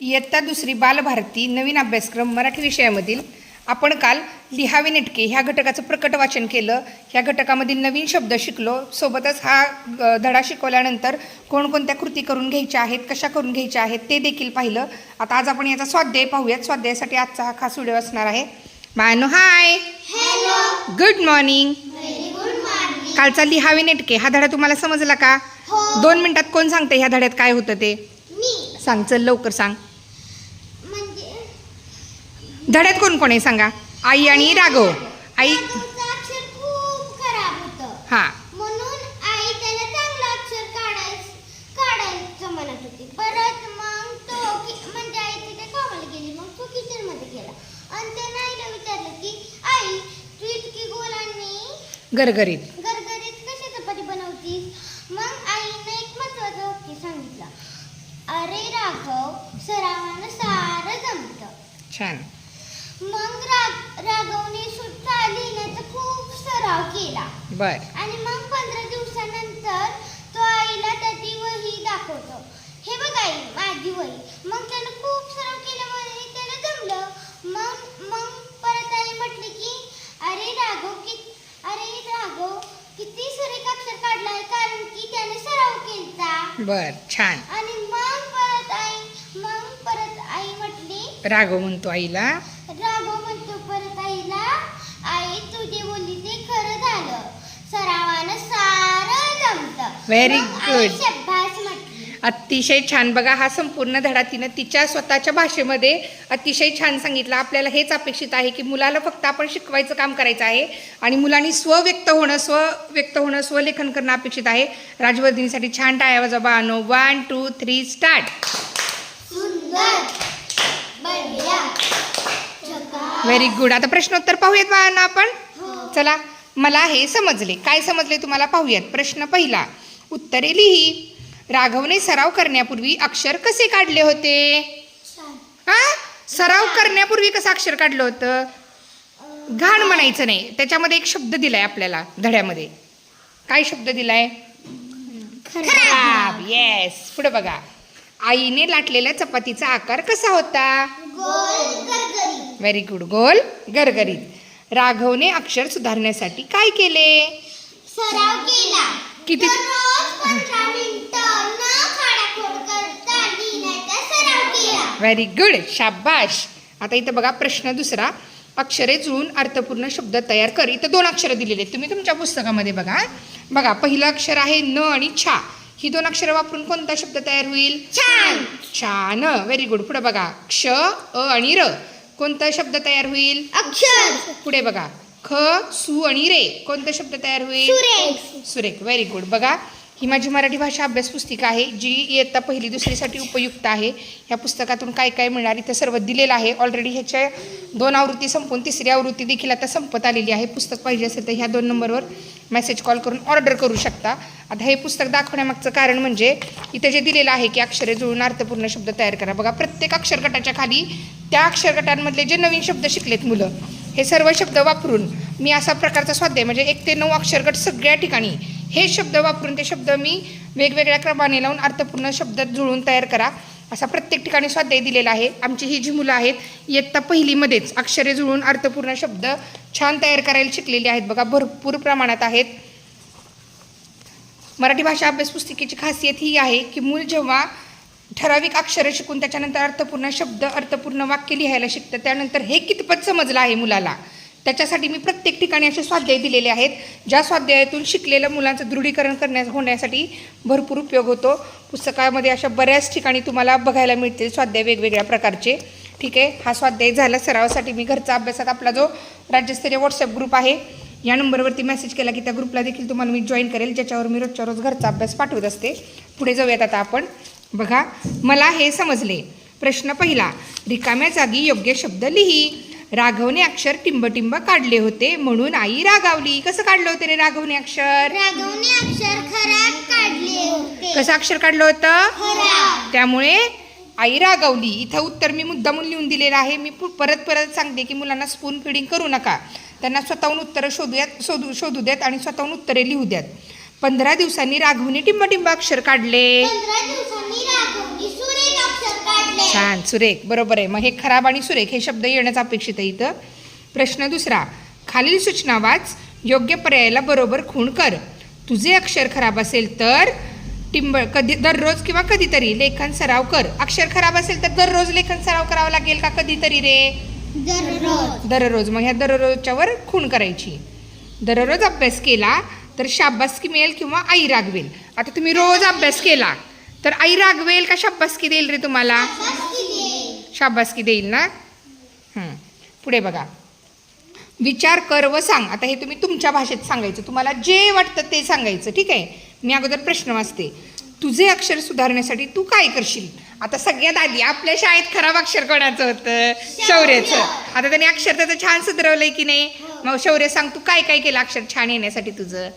इयत्ता दुसरी बालभारती नवीन अभ्यासक्रम मराठी विषयामधील आपण काल लिहावे नेटके ह्या घटकाचं प्रकट वाचन केलं. ह्या घटकामधील नवीन शब्द शिकलो. सोबतच हा धडा शिकवल्यानंतर कोणकोणत्या कृती करून घ्यायच्या आहेत, कशा करून घ्यायच्या आहेत ते देखील पाहिलं. आता आज आपण याचा स्वाध्याय पाहूयात. स्वाध्यायासाठी आजचा हा खास व्हिडिओ असणार आहे. बायनो hi, hello, good morning. Very good morning. कालचा लिहावे नेटके हा धडा तुम्हाला समजला का? हो. 2 मिनिटात कोण सांगते ह्या धड्यात काय होतं ते? मी सांग, चल लवकर सांग. म्हणजे धड्यात कोण कोण आहे सांगा? आई आणि राघव. आई, राघवचं अक्षर खूप खराब होतं. हां म्हणून आई त्याला चांगलं अक्षर काढायचं म्हणत होती. परत मग तो म्हणजे आई तिथे कामाला गेली. मग तो किचन मध्ये गेला आणि त्यानं आईला विचारलं की आई, तू इतकी गोल आणि गरगरीत गरगरीत कशी चपाती बनवतीस? मग आईनं एक महत्वाचं वाक्य सांगितलं, अरे राघव, सरावानं सारं जमतं. छान. मग राघवने सुद्धा लिहिण्याचा खूप सराव केला बर. आणि मग 15 दिवसानंतर तो आईला त्याची वही दाखवतो. हे बघ आई, माझी वही. मग त्यानं खूप सराव केल्यामुळे त्याला जमलं. मग परत आई म्हटली की अरे राघव किती सुरेख अक्षर काढलाय, कारण की त्याने सराव केलता. बर, छान. आणि मग परत आई म्हटली, राघव म्हणतो आईला, राघव म्हणतो परत आईला, आई तू जे बोलली ते खरं झालं, सरावानं सारं जमतं. Very मग आई good. शब्बास म्हटली. अतिशय छान. बघा, हा संपूर्ण धडा तिनं तिच्या स्वतःच्या भाषेमध्ये अतिशय छान सांगितलं. आपल्याला हेच अपेक्षित आहे की मुलाला फक्त आपण शिकवायचं काम करायचं आहे आणि मुलांनी स्वव्यक्त होणं, स्वलेखन करणं अपेक्षित आहे. राजवर्धिनीसाठी छान टाळ्या वाजवा बाळांनो. 1 2 3 स्टार्ट. सुंदर, बढिया, झकास. Very good. आता प्रश्नोत्तर पाहूयात बाळांना आपण. हो. चला, मला हे समजले. काय समजले तुम्हाला पाहूयात. प्रश्न पहिला, उत्तरे लिही. राघवने सराव करण्यापूर्वी अक्षर कसे काढले होते? छान. हा, सराव करण्यापूर्वी कसं अक्षर काढलं होतं? घाण म्हणायचं नाही. त्याच्यामध्ये एक शब्द दिलाय आपल्याला धड्यामध्ये. काय शब्द दिलाय? खराब. येस. पुढे बघा. आईने लाटलेल्या चपातीचा आकार कसा होता? गोल, गरगरीत. Very good. गोल, गरगरीत. राघवने अक्षर सुधारण्यासाठी काय केले? सराव केला. किती? दररोज 15 मिनिटं न खाडाखोड करता लिहिण्याचा सराव केला. Very good. शाबाश. आता इथं बघा प्रश्न दुसरा, अक्षरे जुळून अर्थपूर्ण शब्द तयार कर. इथं 2 अक्षरं दिलेली आहेत. तुम्ही तुमच्या पुस्तकामध्ये बघा. पहिलं अक्षर आहे न आणि छा. ही 2 अक्षरं वापरून कोणता शब्द तयार होईल? छान. छान. Very good. पुढे बघा, क्ष, अ आणि र. कोणता शब्द तयार होईल? अक्षर. पुढे बघा, ख, सु आणि रे. कोणता शब्द तयार होईल? सुरेख. सुरेख. Very good. बघा, ही माझी मराठी भाषा अभ्यास पुस्तिका आहे जी इयत्ता 1 2रीसाठी उपयुक्त आहे. ह्या पुस्तकातून काय काय मिळणार इथं सर्व दिलेलं आहे. ऑलरेडी ह्याच्या 2 आवृत्ती संपून 3री आवृत्ती देखील आता संपत आलेली आहे. पुस्तक पाहिजे असेल तर ह्या 2 नंबरवर मेसेज कॉल करून ऑर्डर करू शकता. आता हे पुस्तक दाखवण्यामागचं कारण म्हणजे इथं जे दिलेलं आहे की अक्षरे जुळून अर्थपूर्ण शब्द तयार करा. बघा, प्रत्येक अक्षर गटाच्या खाली त्या अक्षर गटांमधले जे नवीन शब्द शिकलेत मुलं, हे सर्व शब्द वापरून मी असा प्रकारचा स्वाध्याय म्हणजे 1 ते 9 अक्षरगट सगळ्या ठिकाणी हे शब्द वापरून ते शब्द मी वेगवेगळ्या क्रमाने लावून अर्थपूर्ण शब्द जुळून तयार करा असा प्रत्येक ठिकाणी स्वाध्याय दिलेला आहे. आमची ही जी मुलं आहेत इयत्ता 1मध्येच अक्षरे जुळून अर्थपूर्ण शब्द छान तयार करायला शिकलेली आहेत. बघा, भरपूर प्रमाणात आहेत. मराठी भाषा अभ्यास पुस्तिकेची खासियत ही आहे की मूल जेव्हा ठराविक अक्षरं शिकून त्याच्यानंतर अर्थपूर्ण शब्द, अर्थपूर्ण वाक्य लिहायला शिकतं, त्यानंतर हे कितपत समजलं आहे मुलाला, त्याच्यासाठी मी प्रत्येक ठिकाणी असे स्वाध्याय दिलेले आहेत. ज्या स्वाध्यायातून शिकलेल्या मुलांचं दृढीकरण होण्यासाठी भरपूर उपयोग होतो. पुस्तकामध्ये अशा बऱ्याच ठिकाणी तुम्हाला बघायला मिळतील स्वाध्याय वेगवेगळ्या प्रकारचे. ठीक आहे, हा स्वाध्याय झाला. सरावासाठी मी घरचा अभ्यासात आपला जो राज्यस्तरीय व्हॉट्सअप ग्रुप आहे या नंबरवरती मेसेज केला की त्या ग्रुपला देखील तुम्हाला मी जॉईन करेल, ज्याच्यावर मी रोजच्या रोज घरचा अभ्यास पाठवत असते. पुढे जाऊयात आता आपण. बघा, मला हे समजले. प्रश्न पहिला, रिकाम्या जागी योग्य शब्द लिही. राघवने अक्षर टिंबटिंब काढले होते म्हणून आई रागावली. कसं काढलं होतं रे राघवने अक्षर? राघवने अक्षर खराब काढले होते. कसं अक्षर काढलं होतं? खराब. त्यामुळे आई रागावली. इथं उत्तर मी मुद्दामून लिहून दिलेलं आहे. मी परत सांगते की मुलांना स्पून फीडिंग करू नका. त्यांना स्वतःहून उत्तरं शोधू द्यात आणि स्वतःहून उत्तरे लिहू द्यात. 15 दिवसांनी राघवने टिंब अक्षर काढले. 15 दिवसांनी राघवनी सुरेख अक्षर काढले. छान, सुरेख, बरोबर आहे. मग हे खराब आणि सुरेख हे शब्द येणंच अपेक्षित आहे इथं. प्रश्न दुसरा, खालील सूचना वाच, योग्य पर्यायाला बरोबर खूण कर. तुझे अक्षर खराब असेल तर कधी दररोज किंवा कधीतरी लेखन सराव कर. अक्षर खराब असेल तर दररोज लेखन सराव करावा लागेल का कधीतरी रे? दररोज. मग ह्या दररोजच्या वर खूण करायची. दररोज अभ्यास केला तर शाबासकी मिळेल किंवा आई रागवेल. आता तुम्ही रोज अभ्यास केला तर आई रागवेल का शाबासकी देईल रे तुम्हाला? शाबासकी देईल ना. पुढे बघा, विचार कर व सांग. आता हे तुम्ही तुमच्या भाषेत सांगायचं, तुम्हाला जे वाटतं ते सांगायचं. ठीक आहे, मी अगोदर प्रश्न वाचते. तुझे अक्षर सुधारण्यासाठी तू काय करशील? आता सगळ्यात आधी आपल्या शाळेत खराब अक्षर कोणाचं होतं? शौर्याचं. आता त्याने अक्षर त्याचं छान सुधारवलंय की नाही? मग शौर्य सांग, तू काय काय केलं अक्षर छान येण्यासाठी तुझं?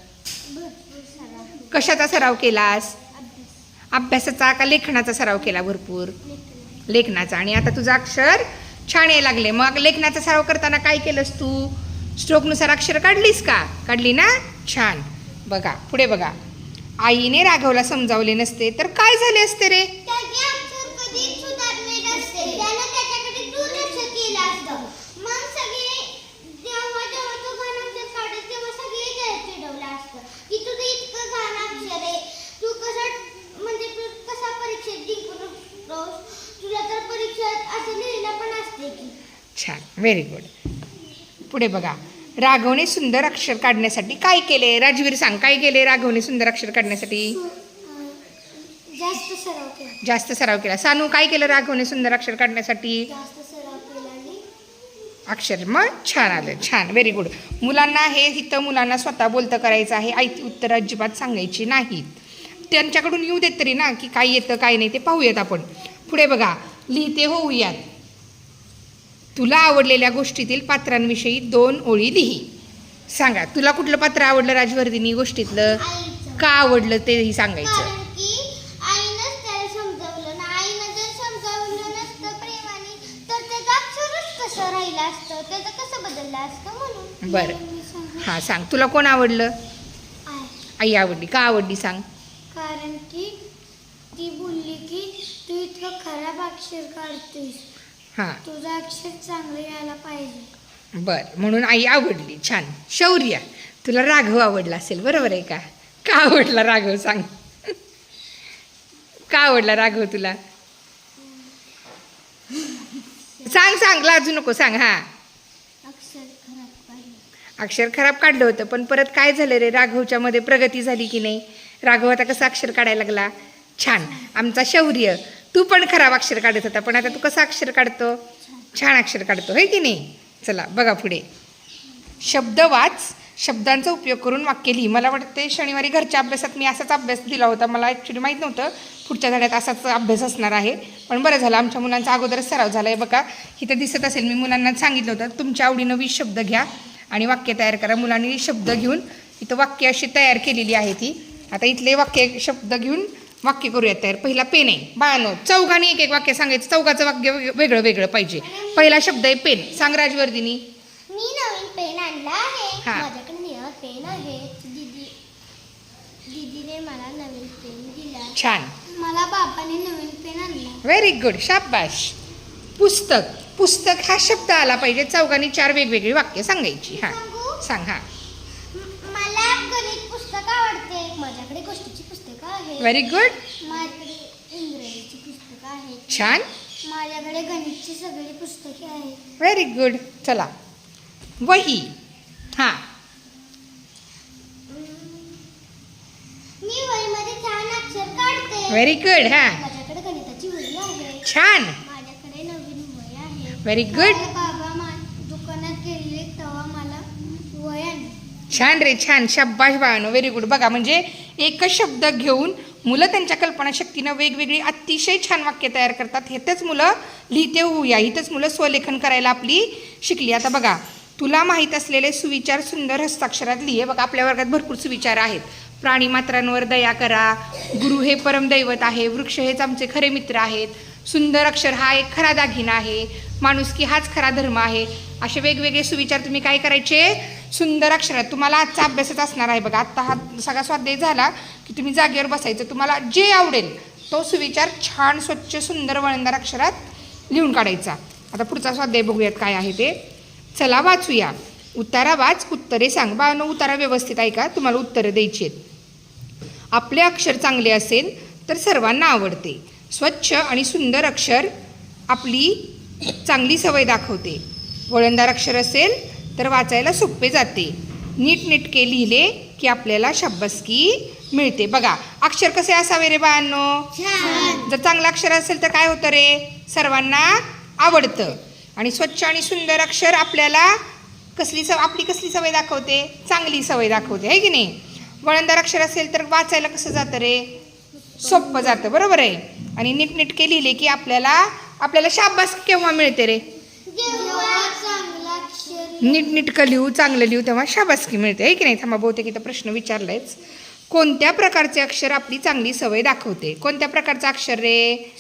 कशाचा सराव केलास? अभ्यासाचा का लेखनाचा सराव केला? भरपूर लेखनाचा. आणि आता तुझं अक्षर छान यायला लागले. मग लेखनाचा सराव करताना काय केलंस तू? स्ट्रोकनुसार अक्षर काढलीस का? काढली ना. छान. बघा पुढे बघा, आईने राघवला समजावले नसते तर काय झाले असते रे? त्याचे अक्षर कधी सुधारले नसते. त्यानं त्याच्याकडे दुर्लक्ष केलं असतं. मग सगळे जेव्हा तो घाण अक्षर काढत तेव्हा सगळे चिडवलं असतं की तुझं इतकं घाण अक्षर आहे, तू कसा परीक्षेत जिंकून तुला तर परीक्षेत असं लिहिलं पण असते की. छान, व्हेरी गुड. पुढे बघा, राघवने सुंदर अक्षर काढण्यासाठी काय केले? राजवीर सांग, काय केले राघवने सुंदर अक्षर काढण्यासाठी? जास्त सराव केला. जास्त सराव केला. सानू, काय केलं राघवने सुंदर अक्षर काढण्यासाठी? जास्त सराव केला आणि अक्षर मग छान आलं. छान, व्हेरी गुड. मुलांना हे इथं मुलांना स्वतः बोलतं करायचं आहे. आयती उत्तर अजिबात सांगायची नाहीत. त्यांच्याकडून येऊ देत तरी ना की काय येतं काय नाही ते पाहूयात आपण. पुढे बघा, लिहिते होऊयात. तुला आवडलेल्या गोष्टीतील पात्रांविषयी 2 ओळी लिही. सांगा, तुला कुठलं पात्र आवडलं राजवर्धिनी गोष्टीतलं? आईचं. का आवडलं तेही सांगायचं. कारण की आईनंच त्याला समजावलं ना. आईनं जर समजावलं नसतं प्रेमाने तर त्याचं अक्षरच कसं राहिलं असतं, त्याचं कसं बदललं असतं म्हणून. बरं. मी सांगू. हां सांग, तुला कोण आवडलं? आई. आई आवडली. का आवडली सांग? कारण की ती बोलली की तू इतकं खराब अक्षर काढतोस, हां तुझं अक्षर चांगलं यायला पाहिजे. बरं, म्हणून आई आवडली. छान. शौर्य, तुला राघव आवडला असेल, बरोबर आहे का? का आवडला राघव सांग? का आवडला राघव तुला? सांग, लाजू नको, सांग. हां, अक्षर खराब काढलं. अक्षर खराब काढलं होतं, पण परत काय झालं रे? राघवच्या मध्ये प्रगती झाली की नाही? राघव आता कसं अक्षर काढायला लागला? छान. आमचा शौर्य, तू पण खराब अक्षर काढत होता, पण आता तू कसं अक्षर काढतो? छान अक्षर काढतो, है की नाही? चला बघा पुढे, शब्द वाच, शब्दांचा उपयोग करून वाक्य लिही. मला वाटते शनिवारी घरच्या अभ्यासात मी असाच अभ्यास दिला होता. मला ॲक्च्युली माहीत नव्हतं पुढच्या धड्यात असाच अभ्यास असणार आहे, पण बरं झालं आमच्या मुलांचा अगोदरच सराव झाला आहे. बघा इथं दिसत असेल, मी मुलांना सांगितलं होतं तुमच्या आवडीनं 20 शब्द घ्या आणि वाक्य तयार करा. मुलांनी शब्द घेऊन इथं वाक्य अशी तयार केलेली आहे ती. आता इथले वाक्य शब्द घेऊन वाक्य करूयात तयार. पहिला पेन आहे. बाळांनो, चौघांनी एक वाक्य सांगायचं. चौघाचं वाक्य वेगळं वेगळं पाहिजे. पहिला शब्द आहे पेन. सांग राजवर्धिनी. मी नवीन पेन आणला आहे. हा. माझ्याकडे निळा पेन आहे. दीदीने मला नवीन पेन दिला. छान, मला बाबाने नवीन पेन आणला. व्हेरी गुड, शाबाश. पुस्तक, पुस्तक हा शब्द आला पाहिजे. चौघांनी 4 वेगवेगळी वाक्य सांगायची. हां सांगू? सांग. हां, मला गणित पुस्तक आवडते. माझ्याकडे गोष्टीची पुस्तकं आहेत. व्हेरी गुड, माझ्याकडे इंग्रजीची पुस्तकं आहेत. छान, माझ्याकडे गणितची सगळी पुस्तके आहेत. Very good. चला, वही. हां, मी वहीमध्ये छान अक्षर काढते. Very good. हां, माझ्याकडे गणिताची वही आहे. छान, माझ्याकडे नवीन वही आहे. Very good. बाबा दुकानात गेले तेव्हा मला वही आणली. छान रे, छान, शाबाश बाळांनो, व्हेरी गुड. बघा म्हणजे एकच शब्द घेऊन मुलं त्यांच्या कल्पनाशक्तीनं वेगवेगळी अतिशय छान वाक्य तयार करतात. हेच मुलं लिहिते होऊया. इथंच मुलं स्वलेखन करायला आपली शिकली. आता बघा, तुला माहीत असलेले सुविचार सुंदर हस्ताक्षरात लिहे. बघा आपल्या वर्गात भरपूर सुविचार आहेत. प्राणी मात्रांवर दया करा, गुरु हे परमदैवत आहे, वृक्ष हेच आमचे खरे मित्र आहेत, सुंदर अक्षर हा एक खरा दागिना आहे, माणुसकी हाच खरा धर्म आहे. असे वेगवेगळे सुविचार तुम्ही काय करायचे? सुंदर अक्षरात तुम्हाला आजचा अभ्यासच असणार आहे बघा. आत्ता हा सगळा स्वाध्याय झाला की तुम्ही जागेवर बसायचं. तुम्हाला जे आवडेल तो सुविचार छान स्वच्छ सुंदर वळणदार अक्षरात लिहून काढायचा. आता पुढचा स्वाध्याय बघूयात काय आहे ते. चला वाचूया. उतारा वाच, उत्तरे सांग. बाळांनो, उतारा व्यवस्थित ऐका, तुम्हाला उत्तरं द्यायची आहेत. आपले अक्षर चांगले असेल तर सर्वांना आवडते. स्वच्छ आणि सुंदर अक्षर आपली चांगली सवय दाखवते. वळणदार अक्षर असेल तर वाचायला सोपे जाते. नीटनेटके लिहिले की आपल्याला शाबासकी मिळते. बघा, अक्षर कसे असावे रे बाळांनो? जर चांगलं अक्षर असेल तर काय होतं रे? सर्वांना आवडतं. आणि स्वच्छ आणि सुंदर अक्षर आपल्याला आपली कसली सवय दाखवते? चांगली सवय दाखवते, आहे की नाही? वळणदार अक्षर असेल तर वाचायला कसं जातं रे? सोपं जातं, बरोबर आहे. आणि नीटनेटके लिहिले की आपल्याला शाबासकी केव्हा मिळते रे? नीटनेटकं लिहू, चांगलं लिहू तेव्हा शाबासकी मिळते, आहे की नाही? थांबा, बहुतेक इथं प्रश्न विचारलायच. कोणत्या प्रकारचे अक्षर आपली चांगली सवय दाखवते? कोणत्या प्रकारचं अक्षर रे?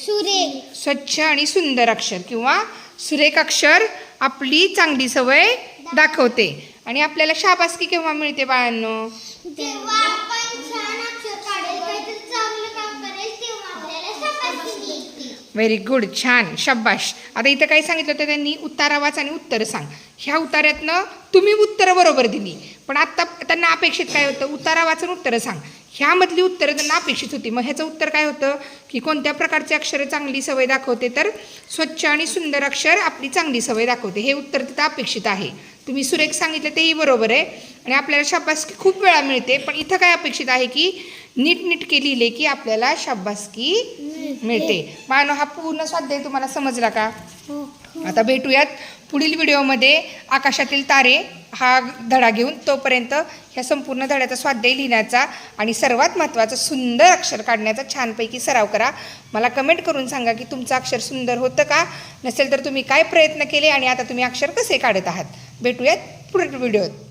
स्वच्छ आणि सुंदर अक्षर किंवा सुरेख अक्षर आपली चांगली सवय दाखवते. आणि आपल्याला शाबासकी केव्हा मिळते बाळांनो? जेव्हा आपण छान अक्षर काढेल, काहीतरी चांगलं काम करेल, तेव्हा आपल्याला शाबासकी मिळते. व्हेरी गुड, छान, शाबाश. आता इथं काय सांगितलं होतं त्यांनी? उतारा वाच आणि उत्तर सांग. ह्या उतार्यातनं तुम्ही उत्तरं बरोबर दिली, पण आत्ता त्यांना अपेक्षित काय होतं? उतारा वाच आणि उत्तरं सांग. ह्यामधली उत्तरं त्यांना अपेक्षित होती. मग ह्याचं उत्तर काय होतं की कोणत्या प्रकारचे अक्षर चांगली सवय दाखवते? तर स्वच्छ आणि सुंदर अक्षर आपली चांगली सवय दाखवते. हे उत्तर तिथं अपेक्षित आहे. तुम्ही सुरेख सांगितलं तेही बरोबर आहे आणि आपल्याला शाबासकी खूप वेळा मिळते. पण इथं काय अपेक्षित आहे की नीटनेटके लिहिले की आपल्याला शाबासकी मिळते. बाळांनो, हा पूर्ण स्वाध्याय तुम्हाला समजला का? आता भेटूयात पुढील व्हिडिओमध्ये आकाशातील तारे हा धडा घेऊन. तोपर्यंत ह्या संपूर्ण धड्याचा स्वाध्याय लिहिण्याचा आणि सर्वात महत्त्वाचं सुंदर अक्षर काढण्याचा छानपैकी सराव करा. मला कमेंट करून सांगा की तुमचं अक्षर सुंदर होतं का? नसेल तर तुम्ही काय प्रयत्न केले आणि आता तुम्ही अक्षर कसे काढत आहात. भेटूयात पुढील व्हिडिओत.